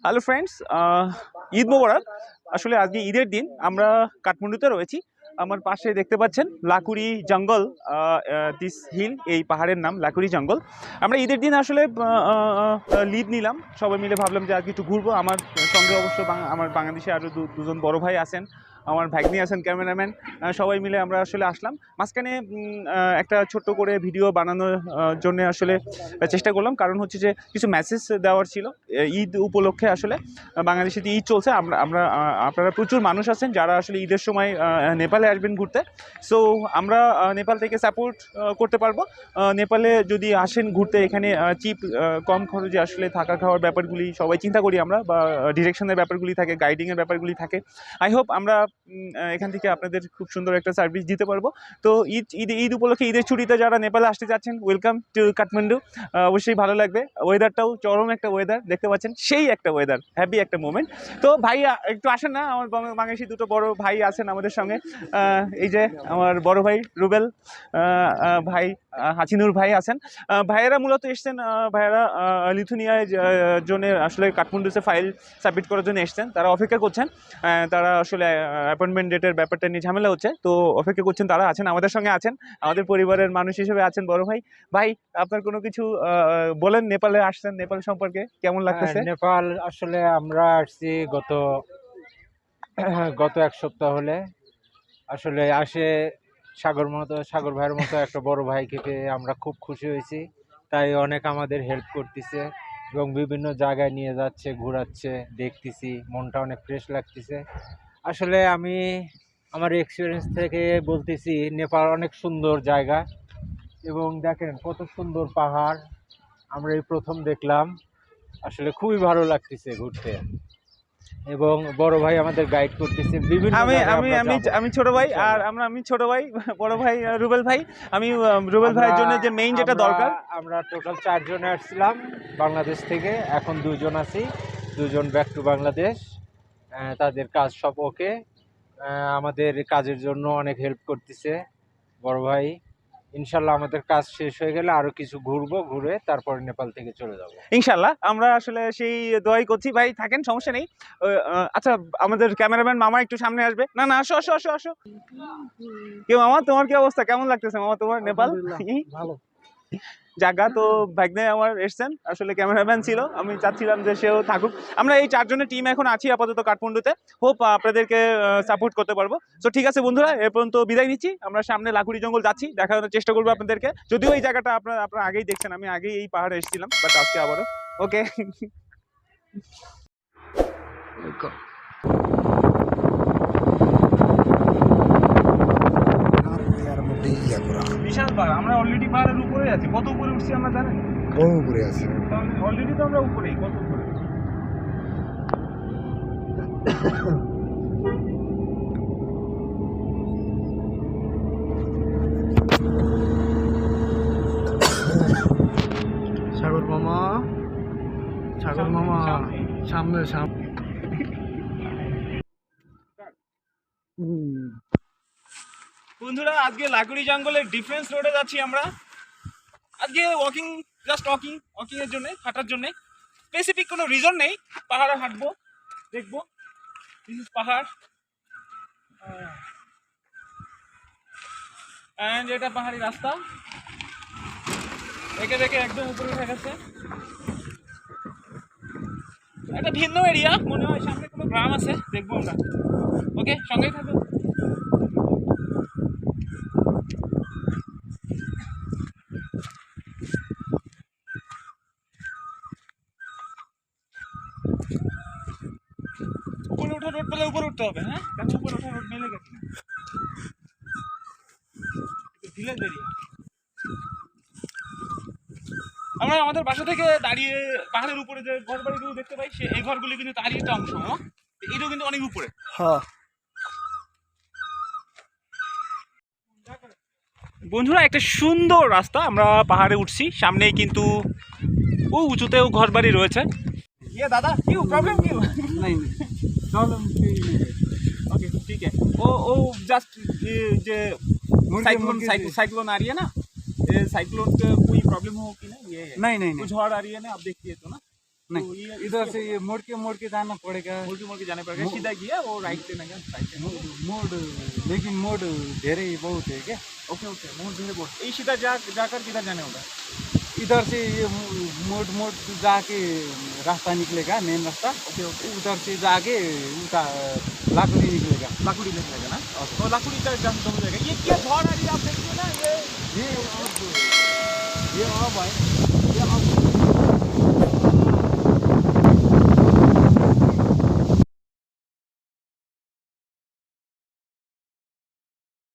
Hello friends, Eid মোবারক। আসলে আজকে ঈদের দিন আমরা কাঠমান্ডুতে রয়েছি। আমার পাশে দেখতে পাচ্ছেন লাকুড়ি জঙ্গল, দিস হিল, এই পাহাড়ের নাম লাকুড়ি জঙ্গল। আমরা ঈদের দিন আসলে লিভ নিলাম, সবাই মিলে ভাবলাম যে আজকে একটু ঘুরবো। আমার সঙ্গে অবশ্য আমার বাংলাদেশে আরও দুজন বড় ভাই আছেন, আমার ভাগ্নি আছেন ক্যামেরাম্যান, সবাই মিলে আমরা আসলে আসলাম। মাঝখানে একটা ছোট্ট করে ভিডিও বানানোর জন্য আসলে চেষ্টা করলাম, কারণ হচ্ছে যে কিছু মেসেজ দেওয়ার ছিল ঈদ উপলক্ষে। আসলে বাংলাদেশে যে ঈদ চলছে, আপনারা প্রচুর মানুষ আছেন যারা আসলে ঈদের সময় নেপালে আসবেন ঘুরতে। সো আমরা নেপাল থেকে সাপোর্ট করতে পারবো। নেপালে যদি আসেন ঘুরতে, এখানে চিপ, কম খরচে আসলে থাকা খাওয়ার ব্যাপারগুলি সবাই চিন্তা করি আমরা, বা ডিরেকশনের ব্যাপারগুলি থাকে, গাইডিংয়ের ব্যাপারগুলি থাকে। আই হোপ আমরা এখান থেকে আপনাদের খুব সুন্দর একটা সার্ভিস দিতে পারবো। তো ঈদ উপলক্ষে, ঈদের ছুটিতে যারা নেপালে আসতে যাচ্ছেন, ওয়েলকাম টু কাঠমান্ডু। অবশ্যই ভালো লাগবে। ওয়েদারটাও চরম একটা ওয়েদার, দেখতে পাচ্ছেন সেই একটা ওয়েদার, হ্যাপি একটা মোমেন্ট। তো ভাই একটু আসেন না, আমার বাংলাদেশি দুটো বড় ভাই আছেন আমাদের সঙ্গে। এই যে আমার বড় ভাই রুবেল ভাই, হাসিনুর ভাই আছেন। ভাইয়েরা মূলত এসছেন, ভাইয়েরা লিথুনিয়ায় জন্য আসলে কাঠমান্ডুতে ফাইল সাবমিট করার জন্য এসছেন। তারা অপেক্ষা করছেন, তারা আসলে অ্যাপয়েন্টমেন্ট ডেটের ব্যাপারটা নিয়ে ঝামেলা হচ্ছে, তো অপেক্ষা করছেন। তারা আছেন, আমাদের সঙ্গে আছেন, আমাদের পরিবারের মানুষ হিসেবে আছেন বড় ভাই। ভাই, আপনার কোনো কিছু বলেন, নেপালে আসছেন, নেপাল সম্পর্কে কেমন লাগতেছে? নেপাল আসলে আমরা আসছি গত এক সপ্তাহ হলে। আসলে সাগর ভাইয়ের মতো একটা বড় ভাইকে পেয়ে আমরা খুব খুশি হয়েছি। তাই অনেক আমাদের হেল্প করতেছে এবং বিভিন্ন জায়গায় নিয়ে যাচ্ছে, ঘোরাচ্ছে, দেখতেছি, মনটা অনেক ফ্রেশ লাগতেছে। আসলে আমি আমার এক্সপিরিয়েন্স থেকে বলতেছি, নেপাল অনেক সুন্দর জায়গা এবং দেখেন কত সুন্দর পাহাড় আমরা এই প্রথম দেখলাম। আসলে খুবই ভালো লাগতেছে ঘুরতে এবং বড় ভাই আমাদের গাইড করতেছে বিভিন্ন আমি ছোট ভাই, আর আমি ছোট ভাই, বড় ভাই রুবেল ভাই। আমি রুবেল ভাইয়ের জন্য যে মেইন যেটা দরকার, আমরা টোটাল 4 জনে আসছিলাম বাংলাদেশ থেকে। এখন 2 জন আছি, 2 জন ব্যাক টু বাংলাদেশ। তাদের কাজ সব ওকে। আমাদের কাজের জন্য অনেক হেল্প করতেছে বড় ভাই। ইনশাল্লাহ আমাদের কাজ শেষ হয়ে গেলে আরো কিছু ঘুরবো, ঘুরে তারপর নেপাল থেকে চলে যাবো ইনশাল্লাহ। আমরা আসলে সেই দোয়াই করছি। ভাই থাকেন, সমস্যা নেই। আচ্ছা, আমাদের ক্যামেরাম্যান মামা একটু সামনে আসবে। না না, আসো আসো আসো আসো। কি মামা, তোমার কি অবস্থা, কেমন লাগতেছে মামা তোমার নেপাল? ভালো জায়গা তো ভাগ্নে আমার এসছেন, আসলে ক্যামেরাম্যান ছিল, আমি চাচ্ছিলাম যে সেও থাকুক। আমরা এই 4 জনের টিম এখন আছি আপাতত কাঠমান্ডুতে। হোপ আপনাদেরকে সাপোর্ট করতে পারবো। তো ঠিক আছে বন্ধুরা, এ পর্যন্ত বিদায় নিচ্ছি। আমরা সামনে লাকুড়ি জঙ্গল যাচ্ছি, দেখানোর চেষ্টা করবো আপনাদেরকে। যদিও এই জায়গাটা আপনারা আগেই দেখছেন, আমি আগেই এই পাহাড়ে এসেছিলাম, বাট আজকে আবারও। ওকে। বিশাল পাহাড়, আমরা অলরেডি পাহাড়ের উপরে আছি। কত উপরে উঠছি আমরা জানেন? বহু উপরে আছে। অলরেডি তো আমরা উপরেই, কত উপরে। সাগর মামা, সাগর মামা, সামনে সামনে। বন্ধুরা, আজকে লাকুড়ি জঙ্গলের ডিফেন্স রোডে যাচ্ছি আমরা। আজকে জাস্ট ওয়াকিং এর জন্য, হাঁটার জন্য। স্পেসিফিক কোনো রিজন নেই, পাহাড়ে হাঁটবো, দেখবো। দিস ইজ পাহাড়, এন্ড এটা পাহাড়ি রাস্তা, দেখে দেখে একদম উপরে উঠে গেছে। একটা ভিন্ন এরিয়া মনে হয়, সামনে কোনো গ্রাম আছে, দেখবো আমরা। ওকে, সঙ্গেই থাকো। উপরে ওঠা রোড পেলে উপরে উঠতে হবে। হ্যাঁ, দেখো উপরে ওঠা রোড মেলে গেছে, ভিলেজ এরিয়া। আমরা আমাদের বাসা থেকে দাঁড়িয়ে পাহাড়ের উপরে যে ঘর বাড়িগুলো দেখতে পাই, এই ঘরগুলি কিন্তু তারই একটা অংশ। এটাও কিন্তু অনেক উপরে। হ্যাঁ বন্ধুরা, একটা সুন্দর রাস্তা, আমরা পাহাড়ে উঠছি। সামনেই কিন্তু ও উঁচুতেও ঘর বাড়ি রয়েছে। ये दादा क्यों प्रॉब्लम क्यों? नहीं प्रॉब्लम ओके ठीक है। वो जस्ट ये साइक्लोन आ रही है ना, ये साइक्लोन का कोई प्रॉब्लम हो कि ना? ये नहीं नहीं कुछ झड़ आ रही है ना, आप देखिए तो ना। नहीं तो ये इधर से ये मोड़ के जाना पड़ेगा मुड़ के जाने पड़ेगा, सीधा गया वो राइट लेना राइट मोड़ लेकिन मोड़ धेरै बहुत है क्या ओके ओके मोड़ धीरे बोल ये सीधा जाकर किधर जाने होगा इधर से ये मोड़ जाके रास्ता निकलेगा मेन रास्ता ओके ओके उधर से जाके उता लाकुड़ी निकलेगा लाकुड़ी निकलेगा ना तो लाकुड़ी का जम हो जाएगा। ये क्या झड़ आ रही है आप देखिए ना ये ये और भाई